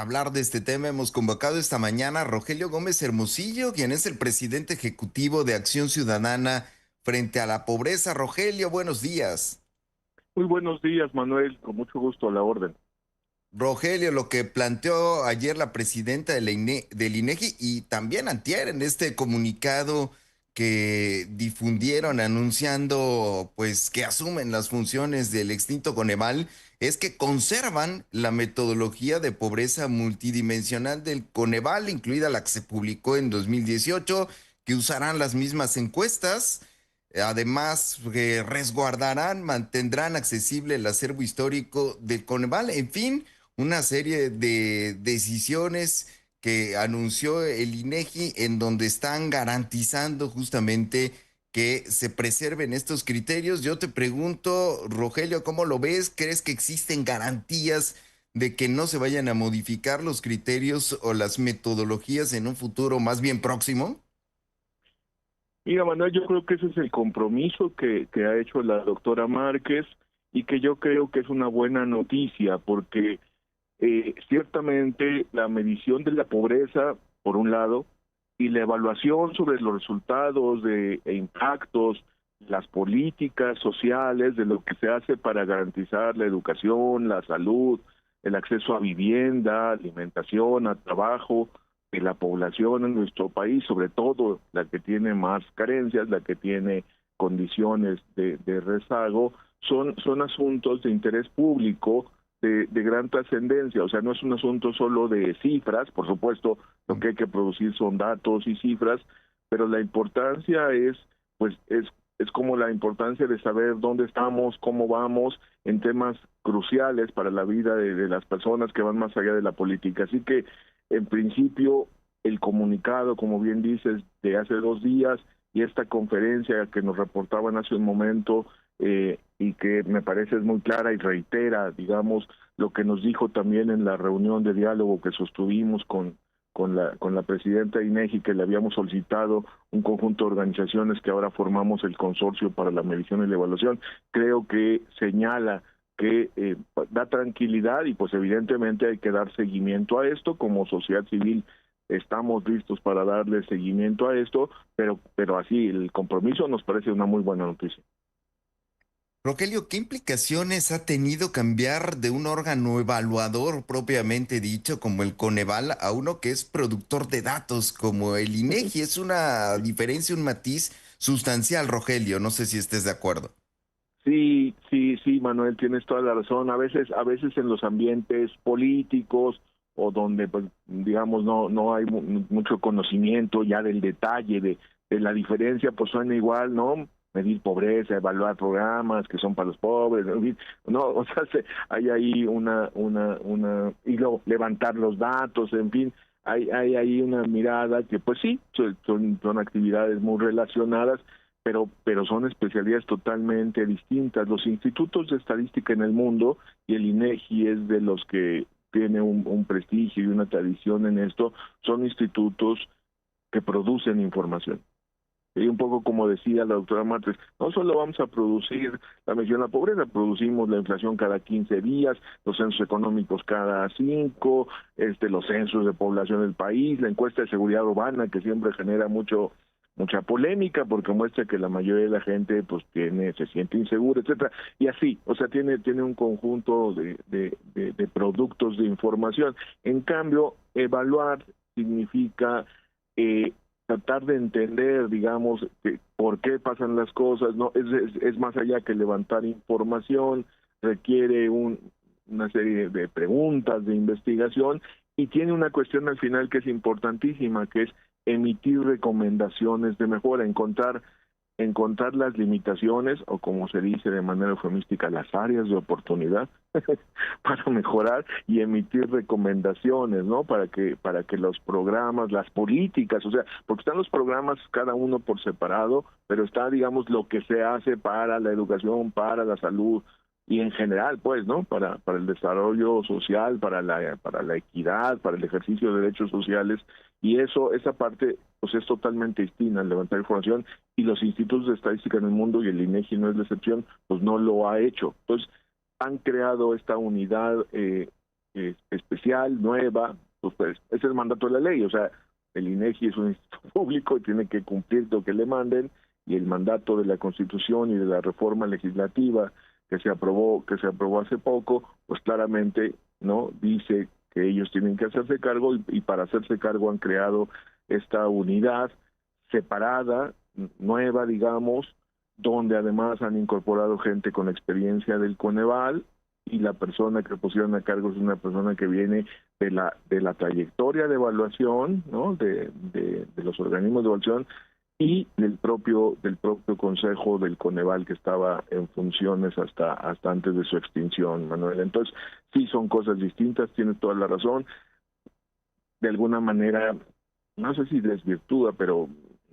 Hablar de este tema hemos convocado esta mañana a Rogelio Gómez Hermosillo, quien es el presidente ejecutivo de Acción Ciudadana frente a la pobreza. Rogelio, buenos días. Muy buenos días, Manuel. Con mucho gusto a la orden. Rogelio, lo que planteó ayer la presidenta de del INEGI y también antier en este comunicado que difundieron anunciando pues que asumen las funciones del extinto Coneval es que conservan la metodología de pobreza multidimensional del Coneval, incluida la que se publicó en 2018, que usarán las mismas encuestas. Además, que resguardarán, mantendrán accesible el acervo histórico del Coneval. En fin, una serie de decisiones que anunció el INEGI en donde están garantizando justamente que se preserven estos criterios. Yo te pregunto, Rogelio, ¿cómo lo ves? ¿Crees que existen garantías de que no se vayan a modificar los criterios o las metodologías en un futuro más bien próximo? Mira, Manuel, yo creo que ese es el compromiso que ha hecho la doctora Márquez y que yo creo que es una buena noticia porque ciertamente la medición de la pobreza, por un lado, y la evaluación sobre los resultados e impactos, las políticas sociales, de lo que se hace para garantizar la educación, la salud, el acceso a vivienda, alimentación, a trabajo de la población en nuestro país, sobre todo la que tiene más carencias, la que tiene condiciones de rezago, son asuntos de interés público de gran trascendencia. O sea, no es un asunto solo de cifras, por supuesto, lo que hay que producir son datos y cifras, pero la importancia pues, es como la importancia de saber dónde estamos, cómo vamos, en temas cruciales para la vida de las personas que van más allá de la política. Así que, en principio, el comunicado, como bien dices, de hace 2 días y esta conferencia que nos reportaban hace un momento, y que me parece es muy clara y reitera, digamos, lo que nos dijo también en la reunión de diálogo que sostuvimos con la presidenta INEGI, que le habíamos solicitado un conjunto de organizaciones que ahora formamos el consorcio para la medición y la evaluación. Creo que señala que da tranquilidad y pues evidentemente hay que dar seguimiento a esto. Como sociedad civil estamos listos para darle seguimiento a esto, pero así el compromiso nos parece una muy buena noticia. Rogelio, ¿qué implicaciones ha tenido cambiar de un órgano evaluador propiamente dicho como el Coneval a uno que es productor de datos como el INEGI? Es una diferencia, un matiz sustancial, Rogelio. No sé si estés de acuerdo. Sí, sí, sí, Manuel, tienes toda la razón. A veces en los ambientes políticos o donde, pues, digamos, no hay mucho conocimiento ya del detalle de la diferencia, pues suena igual, ¿no? Medir pobreza, evaluar programas que son para los pobres, en fin, no, o sea, hay ahí y luego levantar los datos, en fin, hay ahí una mirada que, pues sí, son actividades muy relacionadas, pero son especialidades totalmente distintas. Los institutos de estadística en el mundo, y el INEGI es de los que tiene un prestigio y una tradición en esto, son institutos que producen información. Y un poco como decía la doctora Martes, no solo vamos a producir la medición de la pobreza, producimos la inflación cada 15 días, los censos económicos cada 5, los censos de población del país, la encuesta de seguridad urbana que siempre genera mucha polémica porque muestra que la mayoría de la gente pues se siente insegura, etcétera, y así, o sea, tiene un conjunto de productos de información. En cambio, evaluar significa tratar de entender, digamos, por qué pasan las cosas, no es más allá que levantar información, requiere una serie de preguntas, de investigación, y tiene una cuestión al final que es importantísima, que es emitir recomendaciones de mejora, encontrar las limitaciones, o como se dice de manera eufemística, las áreas de oportunidad para mejorar y emitir recomendaciones, ¿no? Para que los programas, las políticas, o sea, porque están los programas cada uno por separado, pero está, digamos, lo que se hace para la educación, para la salud y en general, pues, ¿no? Para el desarrollo social, para la equidad, para el ejercicio de derechos sociales, y esa parte pues es totalmente distinta al levantar información, y los institutos de estadística en el mundo, y el INEGI no es la excepción, pues no lo ha hecho. Entonces han creado esta unidad especial, nueva, pues ese es el mandato de la ley. O sea, el INEGI es un instituto público y tiene que cumplir lo que le manden, y el mandato de la Constitución y de la reforma legislativa que se aprobó hace poco, pues claramente no dice que ellos tienen que hacerse cargo, y para hacerse cargo han creado esta unidad separada, nueva, digamos, donde además han incorporado gente con experiencia del Coneval, y la persona que pusieron a cargo es una persona que viene de la trayectoria de evaluación, ¿no? De los organismos de evaluación, y del propio consejo del Coneval, que estaba en funciones hasta antes de su extinción, Manuel. Entonces, sí son cosas distintas, tienes toda la razón. De alguna manera, no sé si desvirtúa, pero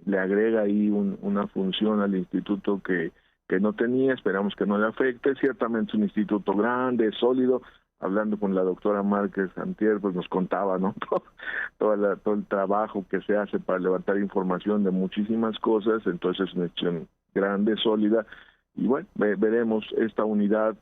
le agrega ahí una función al instituto que no tenía. Esperamos que no le afecte. Ciertamente es un instituto grande, sólido. Hablando con la doctora Márquez antier, pues nos contaba, ¿no? Todo el trabajo que se hace para levantar información de muchísimas cosas. Entonces es una institución grande, sólida, y bueno, veremos esta unidad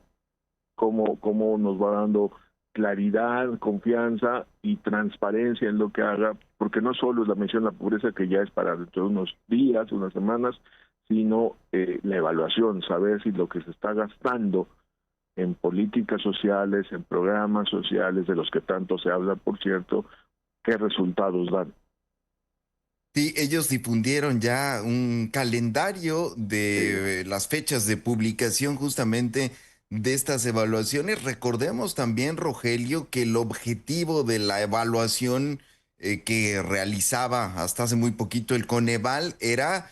cómo nos va dando claridad, confianza y transparencia en lo que haga, porque no solo es la mención de la pobreza, que ya es para dentro de unos días, unas semanas, sino la evaluación, saber si lo que se está gastando en políticas sociales, en programas sociales, de los que tanto se habla, por cierto, qué resultados dan. Sí, ellos difundieron ya un calendario Sí. de las fechas de publicación justamente de estas evaluaciones. Recordemos también, Rogelio, que el objetivo de la evaluación que realizaba hasta hace muy poquito el Coneval era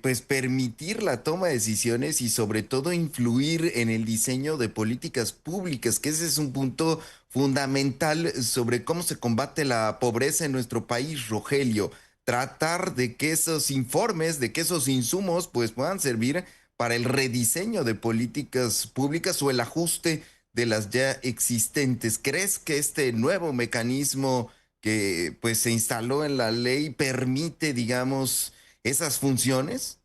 pues permitir la toma de decisiones y sobre todo influir en el diseño de políticas públicas, que ese es un punto fundamental sobre cómo se combate la pobreza en nuestro país, Rogelio. Tratar de que esos informes, de que esos insumos, pues puedan servir para el rediseño de políticas públicas o el ajuste de las ya existentes. ¿Crees que este nuevo mecanismo que pues se instaló en la ley permite, digamos, esas funciones?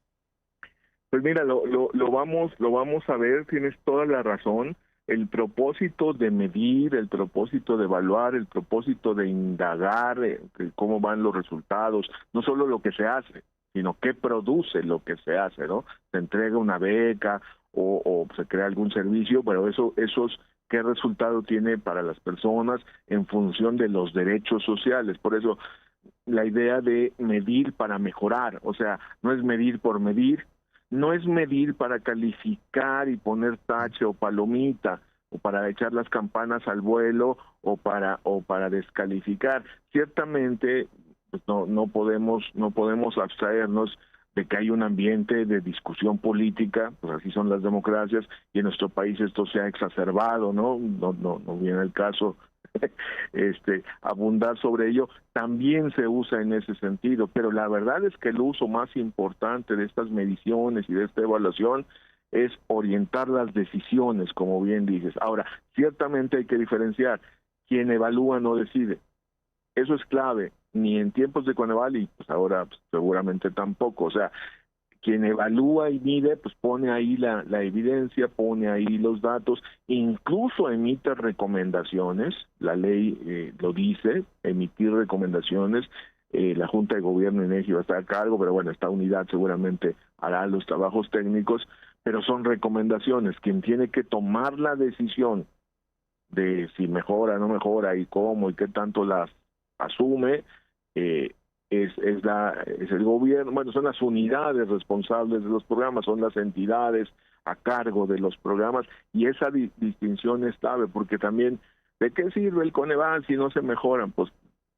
Pues mira, lo vamos a ver, tienes toda la razón. El propósito de medir, el propósito de evaluar, el propósito de indagar cómo van los resultados, no solo lo que se hace, sino qué produce lo que se hace, ¿no? Se entrega una beca o se crea algún servicio, pero esos qué resultado tiene para las personas en función de los derechos sociales. Por eso la idea de medir para mejorar, o sea, no es medir por medir, no es medir para calificar y poner tache o palomita, o para echar las campanas al vuelo, o para descalificar. Ciertamente, pues no podemos abstraernos de que hay un ambiente de discusión política, pues así son las democracias, y en nuestro país esto se ha exacerbado, ¿no? No viene el caso abundar sobre ello. También se usa en ese sentido, pero la verdad es que el uso más importante de estas mediciones y de esta evaluación es orientar las decisiones, como bien dices. Ahora, ciertamente hay que diferenciar: quien evalúa no decide. Eso es clave, ni en tiempos de Coneval, y pues ahora pues, seguramente tampoco. O sea, quien evalúa y mide, pues pone ahí la evidencia, pone ahí los datos, incluso emite recomendaciones. La ley lo dice, emitir recomendaciones. La Junta de Gobierno INEGI va a estar a cargo, pero bueno, esta unidad seguramente hará los trabajos técnicos, pero son recomendaciones. Quien tiene que tomar la decisión de si mejora, no mejora, y cómo y qué tanto las asume, es el gobierno. Bueno, son las unidades responsables de los programas, son las entidades a cargo de los programas, y esa distinción es clave, porque también, ¿de qué sirve el Coneval si no se mejoran? Pues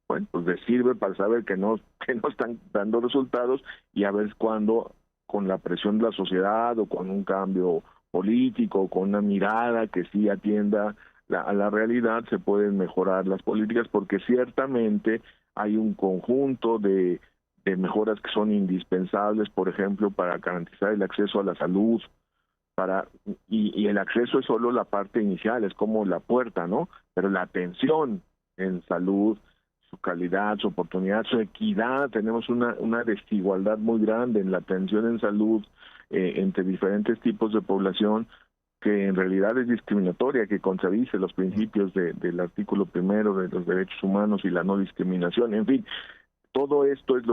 bueno, pues les sirve para saber que no están dando resultados, y a ver cuándo, con la presión de la sociedad o con un cambio político o con una mirada que sí atienda a la realidad, se pueden mejorar las políticas, porque ciertamente hay un conjunto de mejoras que son indispensables, por ejemplo, para garantizar el acceso a la salud, y el acceso es solo la parte inicial, es como la puerta, ¿no? Pero la atención en salud, su calidad, su oportunidad, su equidad, tenemos una desigualdad muy grande en la atención en salud entre diferentes tipos de población, que en realidad es discriminatoria, que contradice los principios del artículo primero de los derechos humanos y la no discriminación, en fin. Todo esto es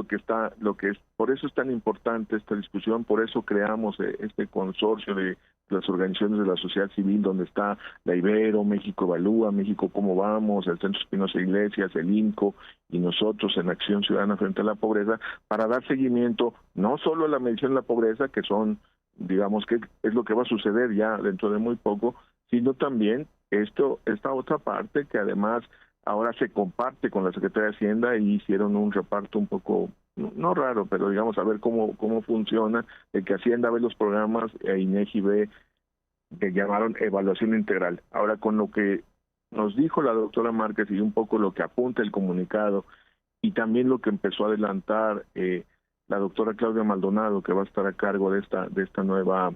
por eso es tan importante esta discusión, por eso creamos este consorcio de las organizaciones de la sociedad civil, donde está la Ibero, México Evalúa, México Cómo Vamos, el Centro Espinosa Iglesias, el INCO y nosotros en Acción Ciudadana frente a la Pobreza, para dar seguimiento no solo a la medición de la pobreza, que digamos que es lo que va a suceder ya dentro de muy poco, sino también esta otra parte que además ahora se comparte con la Secretaría de Hacienda y hicieron un reparto un poco, no raro, pero digamos a ver cómo funciona, de que Hacienda ve los programas e INEGI ve, que llamaron evaluación integral. Ahora, con lo que nos dijo la doctora Márquez y un poco lo que apunta el comunicado y también lo que empezó a adelantar la doctora Claudia Maldonado, que va a estar a cargo de esta nueva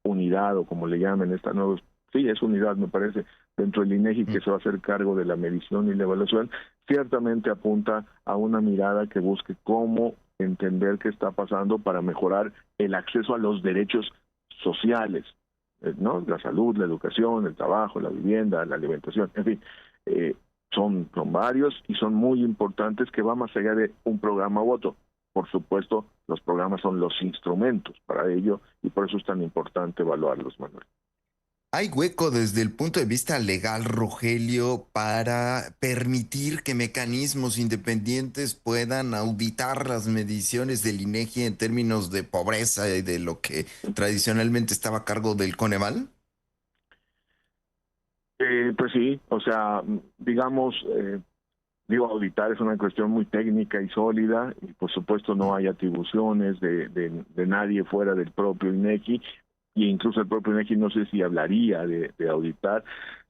unidad, o como le llamen, esta nueva, sí, es unidad, me parece, dentro del INEGI, que se va a hacer cargo de la medición y la evaluación, ciertamente apunta a una mirada que busque cómo entender qué está pasando para mejorar el acceso a los derechos sociales, ¿no? La salud, la educación, el trabajo, la vivienda, la alimentación, en fin, son varios y son muy importantes, que va más allá de un programa u otro. Por supuesto, los programas son los instrumentos para ello y por eso es tan importante evaluarlos, Manuel. ¿Hay hueco desde el punto de vista legal, Rogelio, para permitir que mecanismos independientes puedan auditar las mediciones del INEGI en términos de pobreza y de lo que tradicionalmente estaba a cargo del Coneval? Pues sí, o sea, digamos, auditar es una cuestión muy técnica y sólida, y por supuesto no hay atribuciones de nadie fuera del propio INEGI, y incluso el propio INEGI no sé si hablaría de auditar.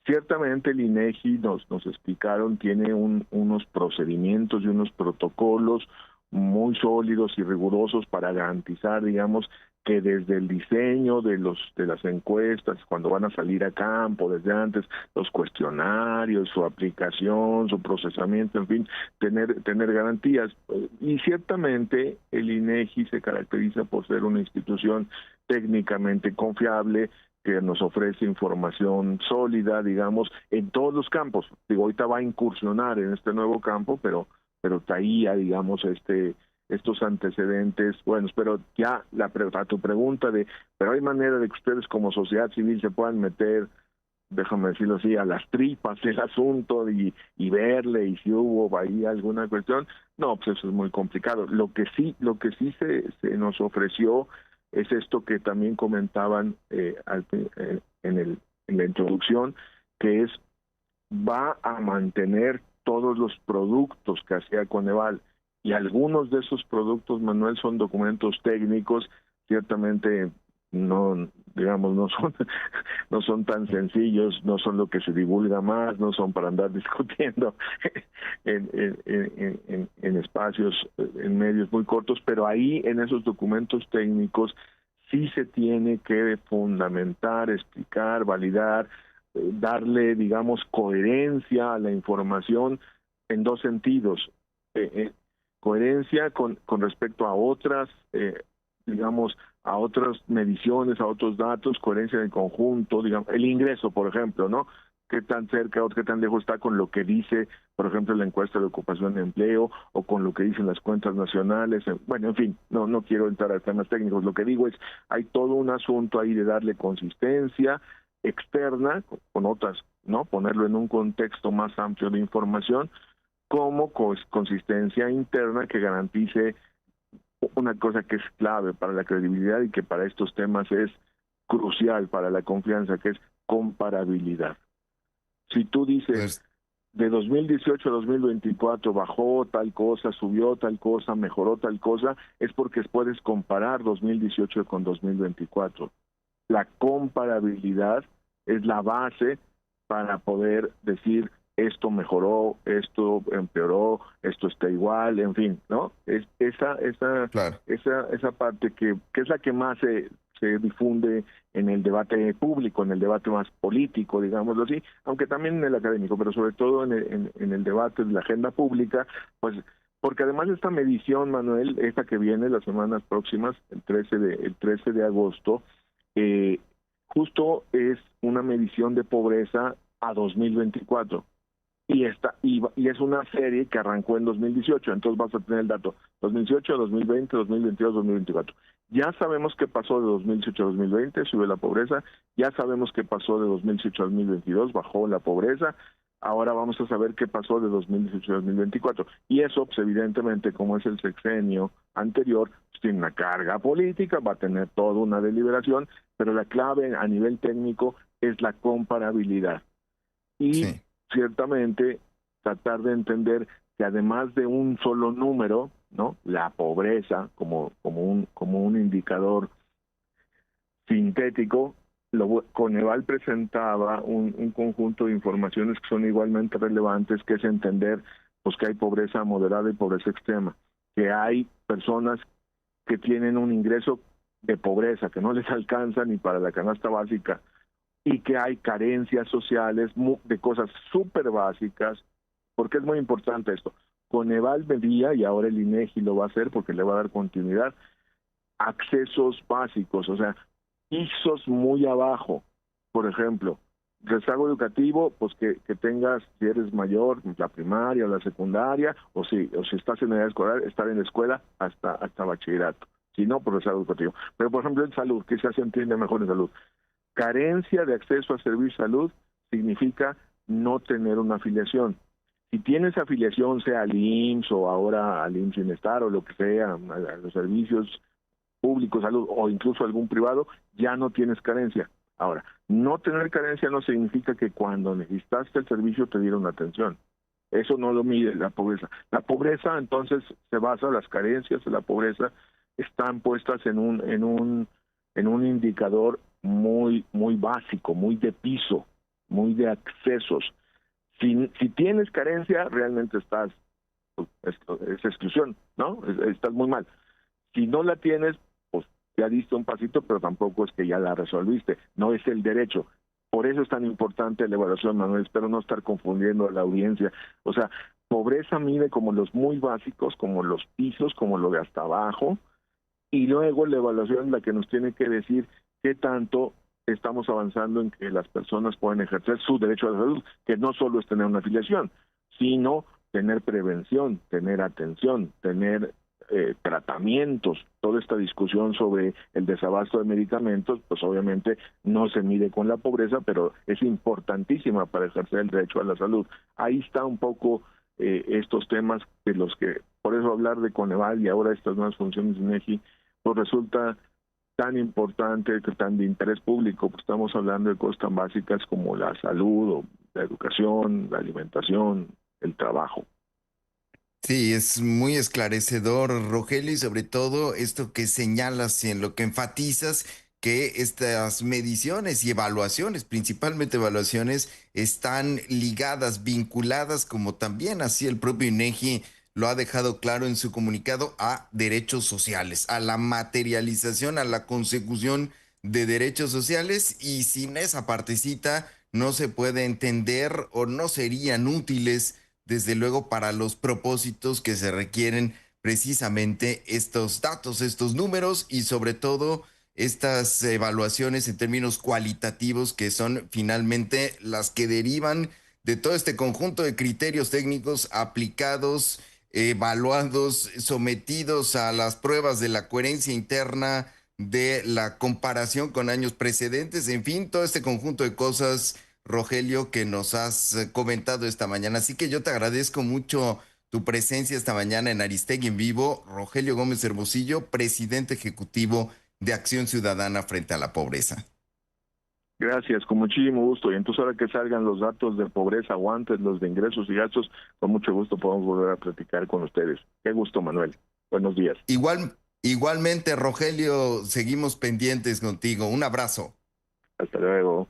Ciertamente el INEGI nos explicaron, tiene unos procedimientos y unos protocolos muy sólidos y rigurosos para garantizar, digamos, que desde el diseño de las encuestas, cuando van a salir a campo, desde antes, los cuestionarios, su aplicación, su procesamiento, en fin, tener garantías. Y ciertamente el INEGI se caracteriza por ser una institución técnicamente confiable, que nos ofrece información sólida, digamos, en todos los campos. Ahorita va a incursionar en este nuevo campo, pero traía, digamos, estos antecedentes. Bueno, pero ya a tu pregunta pero hay manera de que ustedes como sociedad civil se puedan meter, déjame decirlo así, a las tripas del asunto y verle, y si hubo ahí alguna cuestión. No, pues eso es muy complicado. Lo que sí se nos ofreció es esto que también comentaban en la introducción, que va a mantener todos los productos que hacía Coneval, y algunos de esos productos, Manuel, son documentos técnicos, ciertamente no son tan sencillos, no son lo que se divulga más, no son para andar discutiendo en espacios, en medios muy cortos, pero ahí en esos documentos técnicos sí se tiene que fundamentar, explicar, validar, darle, digamos, coherencia a la información en dos sentidos. Coherencia con respecto a otras, digamos, a otras mediciones, a otros datos, coherencia del conjunto, digamos, el ingreso, por ejemplo, ¿no? Qué tan cerca o qué tan lejos está con lo que dice, por ejemplo, la encuesta de ocupación de empleo, o con lo que dicen las cuentas nacionales. Bueno, en fin, no quiero entrar a temas técnicos. Lo que digo es, hay todo un asunto ahí de darle consistencia externa con otras, ¿no? Ponerlo en un contexto más amplio de información, como consistencia interna que garantice una cosa que es clave para la credibilidad y que para estos temas es crucial para la confianza, que es comparabilidad. Si tú dices, de 2018 a 2024 bajó tal cosa, subió tal cosa, mejoró tal cosa, es porque puedes comparar 2018 con 2024. La comparabilidad es la base para poder decir esto mejoró, esto empeoró, esto está igual, en fin, ¿no? Es esa parte que es la que más se difunde en el debate público, en el debate más político, digámoslo así, aunque también en el académico, pero sobre todo en el debate de la agenda pública, pues porque además esta medición, Manuel, esta que viene las semanas próximas, el 13 de agosto, justo es una medición de pobreza a 2024. Y es una serie que arrancó en 2018, entonces vas a tener el dato 2018, 2020, 2022, 2024. Ya sabemos qué pasó de 2018 a 2020, sube la pobreza. Ya sabemos qué pasó de 2018 a 2022, bajó la pobreza. Ahora vamos a saber qué pasó de 2018 a 2024. Y eso, pues, evidentemente, como es el sexenio anterior, pues, tiene una carga política, va a tener toda una deliberación, pero la clave a nivel técnico es la comparabilidad. Y Sí. ciertamente tratar de entender que además de un solo número, ¿no? La pobreza como un indicador sintético, Coneval presentaba un conjunto de informaciones que son igualmente relevantes, que es entender pues que hay pobreza moderada y pobreza extrema, que hay personas que tienen un ingreso de pobreza que no les alcanza ni para la canasta básica, y que hay carencias sociales de cosas súper básicas, porque es muy importante esto. Coneval medía, y ahora el INEGI lo va a hacer porque le va a dar continuidad, accesos básicos, o sea, pisos muy abajo. Por ejemplo, rezago educativo, pues que tengas, si eres mayor, la primaria o la secundaria, o si estás en edad escolar, estar en la escuela hasta bachillerato. Si no, por rezago educativo. Pero, por ejemplo, en salud, que se entiende mejor en salud. Carencia de acceso a servicio de salud significa no tener una afiliación. Si tienes afiliación, sea al IMSS o ahora al IMSS Bienestar o lo que sea, a los servicios públicos, salud o incluso algún privado, ya no tienes carencia. Ahora, no tener carencia no significa que cuando necesitaste el servicio te dieron atención. Eso no lo mide la pobreza. La pobreza, entonces, se basa, las carencias de la pobreza están puestas en un indicador muy básico, muy de piso, muy de accesos. Si tienes carencia, realmente estás, pues, es exclusión, ¿no? Estás muy mal. Si no la tienes, pues ya diste un pasito, pero tampoco es que ya la resolviste. No es el derecho. Por eso es tan importante la evaluación, Manuel. Espero no estar confundiendo a la audiencia. O sea, pobreza mide como los muy básicos, como los pisos, como lo de hasta abajo, y luego la evaluación es la que nos tiene que decir qué tanto estamos avanzando en que las personas puedan ejercer su derecho a la salud, que no solo es tener una afiliación, sino tener prevención, tener atención, tener tratamientos. Toda esta discusión sobre el desabasto de medicamentos, pues obviamente no se mide con la pobreza, pero es importantísima para ejercer el derecho a la salud. Ahí está un poco estos temas de los que, por eso hablar de Coneval y ahora estas nuevas funciones de INEGI, pues resulta tan importante, que tan de interés público, pues estamos hablando de cosas tan básicas como la salud, o la educación, la alimentación, el trabajo. Sí, es muy esclarecedor, Rogelio, y sobre todo esto que señalas y en lo que enfatizas, que estas mediciones y evaluaciones, principalmente evaluaciones, están ligadas, vinculadas, como también así el propio INEGI lo ha dejado claro en su comunicado, a derechos sociales, a la materialización, a la consecución de derechos sociales, y sin esa partecita no se puede entender o no serían útiles desde luego para los propósitos que se requieren precisamente estos datos, estos números y sobre todo estas evaluaciones en términos cualitativos que son finalmente las que derivan de todo este conjunto de criterios técnicos aplicados, evaluados, sometidos a las pruebas de la coherencia interna, de la comparación con años precedentes, en fin, todo este conjunto de cosas, Rogelio, que nos has comentado esta mañana. Así que yo te agradezco mucho tu presencia esta mañana en Aristegui en vivo. Rogelio Gómez Hermosillo, presidente ejecutivo de Acción Ciudadana frente a la pobreza. Gracias, con muchísimo gusto. Y entonces ahora que salgan los datos de pobreza o antes los de ingresos y gastos, con mucho gusto podemos volver a platicar con ustedes. Qué gusto, Manuel. Buenos días. Igualmente, Rogelio, seguimos pendientes contigo. Un abrazo. Hasta luego.